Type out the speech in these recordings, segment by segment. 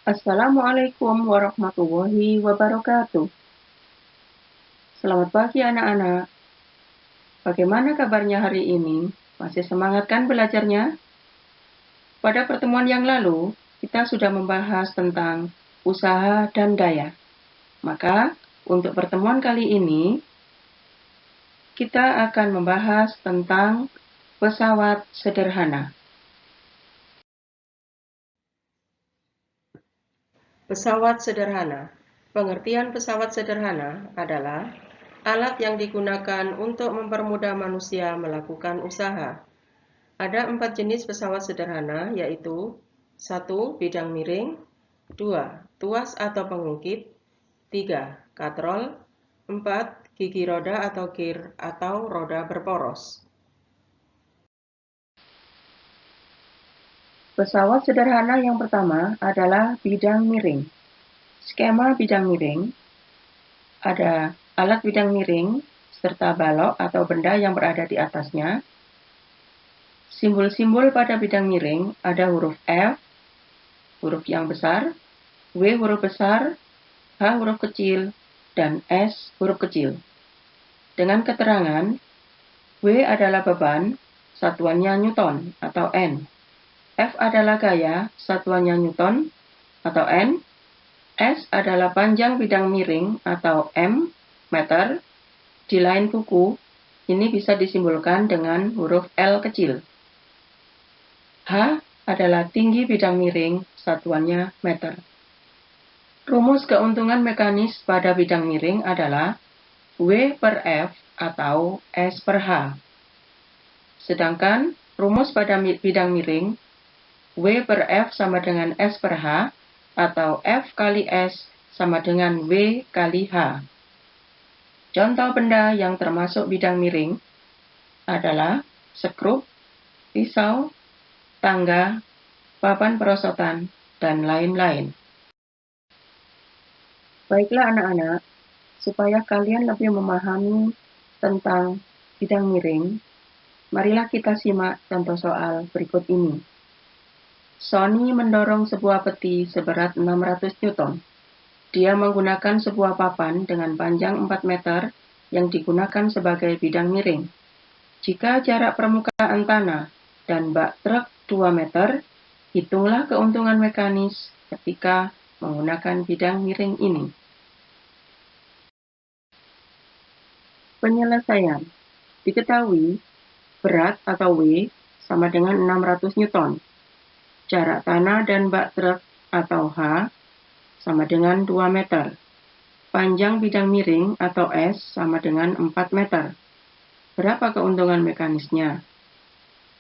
Assalamualaikum warahmatullahi wabarakatuh. Selamat pagi anak-anak. Bagaimana kabarnya hari ini? Masih semangat kan belajarnya? Pada pertemuan yang lalu, kita sudah membahas tentang usaha dan daya. Maka, untuk pertemuan kali ini, kita akan membahas tentang pesawat sederhana. Pesawat sederhana. Pengertian pesawat sederhana adalah alat yang digunakan untuk mempermudah manusia melakukan usaha. Ada 4 jenis pesawat sederhana, yaitu 1. Bidang miring, 2. Tuas atau pengungkit, 3. Katrol, 4. Gigi roda atau gear atau roda berporos. Pesawat sederhana yang pertama adalah bidang miring. Skema bidang miring, ada alat bidang miring serta balok atau benda yang berada di atasnya. Simbol-simbol pada bidang miring ada huruf F, huruf yang besar, W huruf besar, H huruf kecil, dan S huruf kecil. Dengan keterangan, W adalah beban, satuannya Newton atau N. F adalah gaya, satuannya Newton atau N. S adalah panjang bidang miring atau M, meter. Di lain buku, ini bisa disimbolkan dengan huruf L kecil. H adalah tinggi bidang miring, satuannya meter. Rumus keuntungan mekanis pada bidang miring adalah W per F atau S per H. Sedangkan rumus pada bidang miring, W per F sama dengan S per H, atau F kali S sama dengan W kali H. Contoh benda yang termasuk bidang miring adalah sekrup, pisau, tangga, papan perosotan, dan lain-lain. Baiklah anak-anak, supaya kalian lebih memahami tentang bidang miring, marilah kita simak contoh soal berikut ini. Sony mendorong sebuah peti seberat 600 Newton. Dia menggunakan sebuah papan dengan panjang 4 meter yang digunakan sebagai bidang miring. Jika jarak permukaan tanah dan bak truk 2 meter, hitunglah keuntungan mekanis ketika menggunakan bidang miring ini. Penyelesaian. Diketahui, berat atau W sama dengan 600 Newton. Jarak tanah dan bak truk atau H sama dengan 2 meter. Panjang bidang miring atau S sama dengan 4 meter. Berapa keuntungan mekanisnya?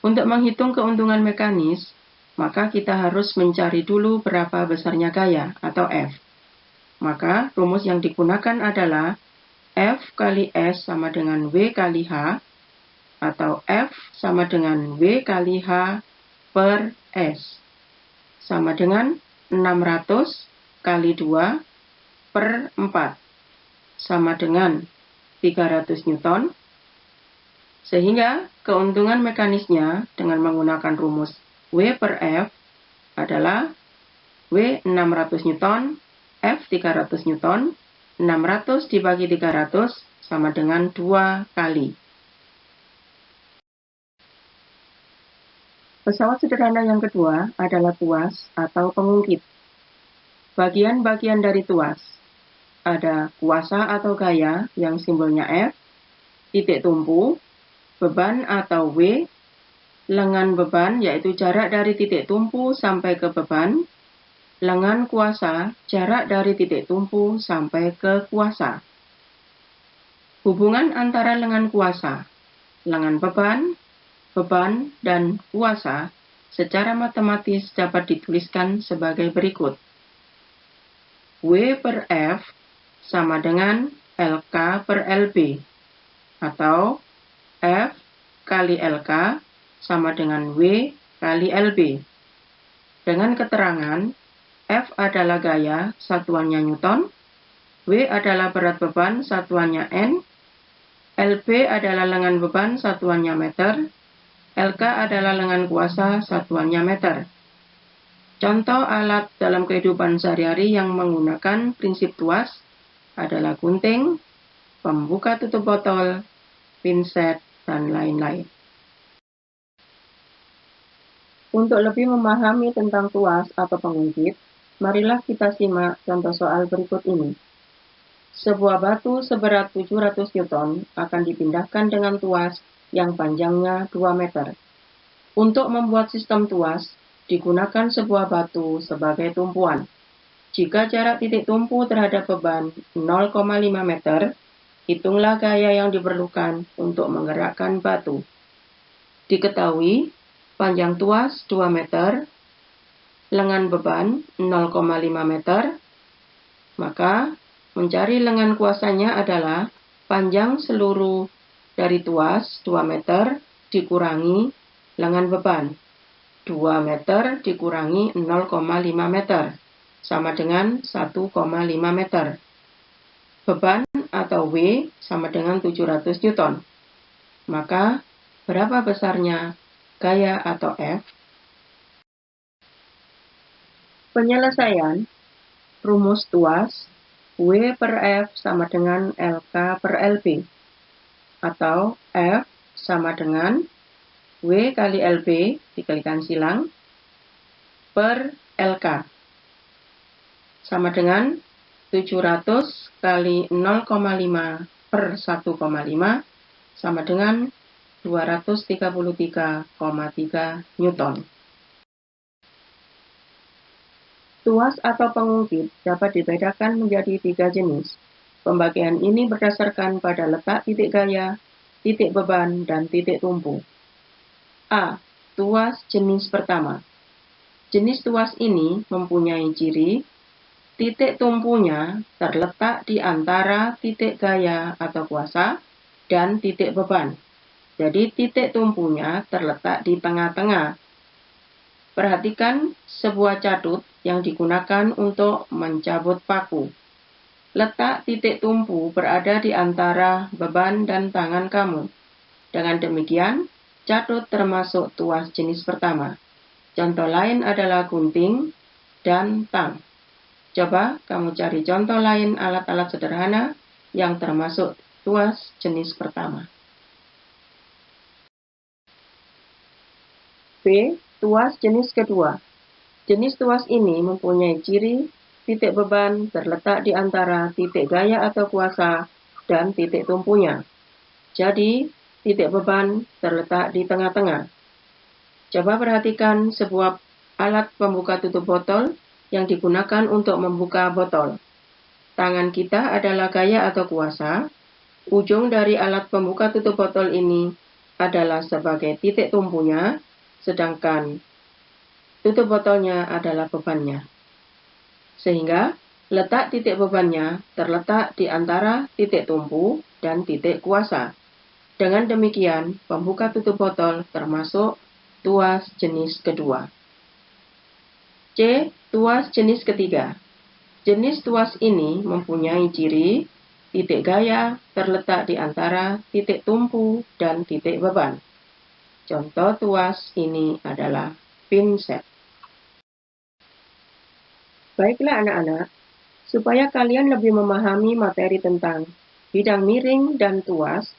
Untuk menghitung keuntungan mekanis, maka kita harus mencari dulu berapa besarnya gaya atau F. Maka rumus yang digunakan adalah F kali S sama dengan W kali H, atau F sama dengan W kali H per S, sama dengan 600 kali 2 per 4, sama dengan 300 Newton. Sehingga keuntungan mekanisnya dengan menggunakan rumus W per F adalah W 600 Newton, F 300 Newton, 600 dibagi 300 sama dengan 2 kali. Pesawat sederhana yang kedua adalah tuas atau pengungkit. Bagian-bagian dari tuas. Ada kuasa atau gaya yang simbolnya F, titik tumpu, beban atau W, lengan beban yaitu jarak dari titik tumpu sampai ke beban, lengan kuasa jarak dari titik tumpu sampai ke kuasa. Hubungan antara lengan kuasa, lengan beban, dan kuasa secara matematis dapat dituliskan sebagai berikut. W per F sama dengan LK per LB, atau F kali LK sama dengan W kali LB. Dengan keterangan, F adalah gaya, satuannya Newton, W adalah berat beban, satuannya N, LB adalah lengan beban, satuannya meter, LK adalah lengan kuasa, satuannya meter. Contoh alat dalam kehidupan sehari-hari yang menggunakan prinsip tuas adalah gunting, pembuka tutup botol, pinset, dan lain-lain. Untuk lebih memahami tentang tuas atau pengungkit, marilah kita simak contoh soal berikut ini. Sebuah batu seberat 700 Newton akan dipindahkan dengan tuas yang panjangnya 2 meter. Untuk membuat sistem tuas, digunakan sebuah batu sebagai tumpuan. Jika jarak titik tumpu terhadap beban 0,5 meter, hitunglah gaya yang diperlukan untuk menggerakkan batu. Diketahui, panjang tuas 2 meter, lengan beban 0,5 meter, maka mencari lengan kuasanya adalah panjang seluruh dari tuas 2 meter dikurangi lengan beban. 2 meter dikurangi 0,5 meter, sama dengan 1,5 meter. Beban atau W sama dengan 700 Newton. Maka, berapa besarnya gaya atau F? Penyelesaian rumus tuas W per F sama dengan LK per LB, atau F sama dengan W kali LB dikalikan silang per LK, sama dengan 700 kali 0,5 per 1,5 sama dengan 233,3 Newton. Tuas atau pengungkit dapat dibedakan menjadi 3 jenis. Pembagian ini berdasarkan pada letak titik gaya, titik beban, dan titik tumpu. A. Tuas jenis pertama. Jenis tuas ini mempunyai ciri titik tumpunya terletak di antara titik gaya atau kuasa dan titik beban. Jadi titik tumpunya terletak di tengah-tengah. Perhatikan sebuah catut yang digunakan untuk mencabut paku. Letak titik tumpu berada di antara beban dan tangan kamu. Dengan demikian, catut termasuk tuas jenis pertama. Contoh lain adalah gunting dan tang. Coba kamu cari contoh lain alat-alat sederhana yang termasuk tuas jenis pertama. B. Tuas jenis kedua. Jenis tuas ini mempunyai ciri titik beban terletak di antara titik gaya atau kuasa dan titik tumpunya. Jadi, titik beban terletak di tengah-tengah. Coba perhatikan sebuah alat pembuka tutup botol yang digunakan untuk membuka botol. Tangan kita adalah gaya atau kuasa. Ujung dari alat pembuka tutup botol ini adalah sebagai titik tumpunya, sedangkan tutup botolnya adalah bebannya. Sehingga letak titik bebannya terletak di antara titik tumpu dan titik kuasa. Dengan demikian, pembuka tutup botol termasuk tuas jenis kedua. C. Tuas jenis ketiga. Jenis tuas ini mempunyai ciri titik gaya terletak di antara titik tumpu dan titik beban. Contoh tuas ini adalah pinset. Baiklah anak-anak, supaya kalian lebih memahami materi tentang bidang miring dan tuas,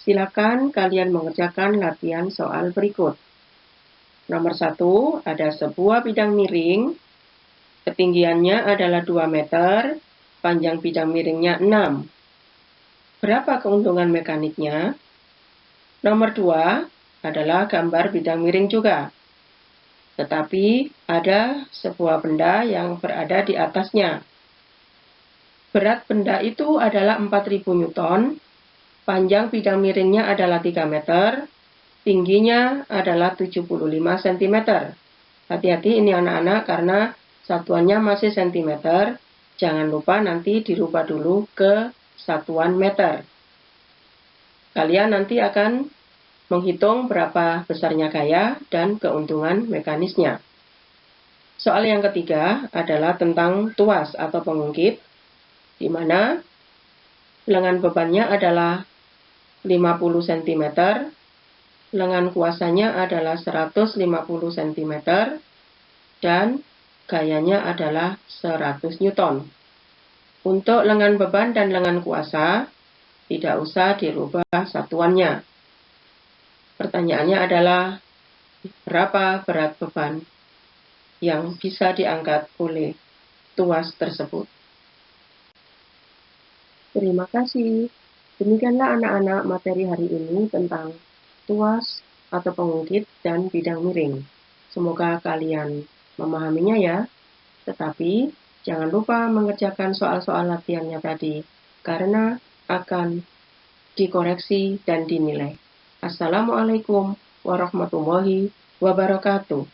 silakan kalian mengerjakan latihan soal berikut. Nomor 1, ada sebuah bidang miring, ketinggiannya adalah 2 meter, panjang bidang miringnya 6. Berapa keuntungan mekaniknya? Nomor 2 adalah gambar bidang miring juga. Tetapi ada sebuah benda yang berada di atasnya. Berat benda itu adalah 4.000 Newton, panjang bidang miringnya adalah 3 meter, tingginya adalah 75 cm. Hati-hati ini anak-anak karena satuannya masih cm. Jangan lupa nanti dirubah dulu ke satuan meter. Kalian nanti akan menghitung berapa besarnya gaya dan keuntungan mekanisnya. Soal yang ketiga adalah tentang tuas atau pengungkit, di mana lengan bebannya adalah 50 cm, lengan kuasanya adalah 150 cm, dan gayanya adalah 100 Newton. Untuk lengan beban dan lengan kuasa, tidak usah dirubah satuannya. Pertanyaannya adalah, berapa berat beban yang bisa diangkat oleh tuas tersebut? Terima kasih. Demikianlah anak-anak materi hari ini tentang tuas atau pengungkit dan bidang miring. Semoga kalian memahaminya ya. Tetapi jangan lupa mengerjakan soal-soal latihannya tadi, karena akan dikoreksi dan dinilai. Assalamualaikum warahmatullahi wabarakatuh.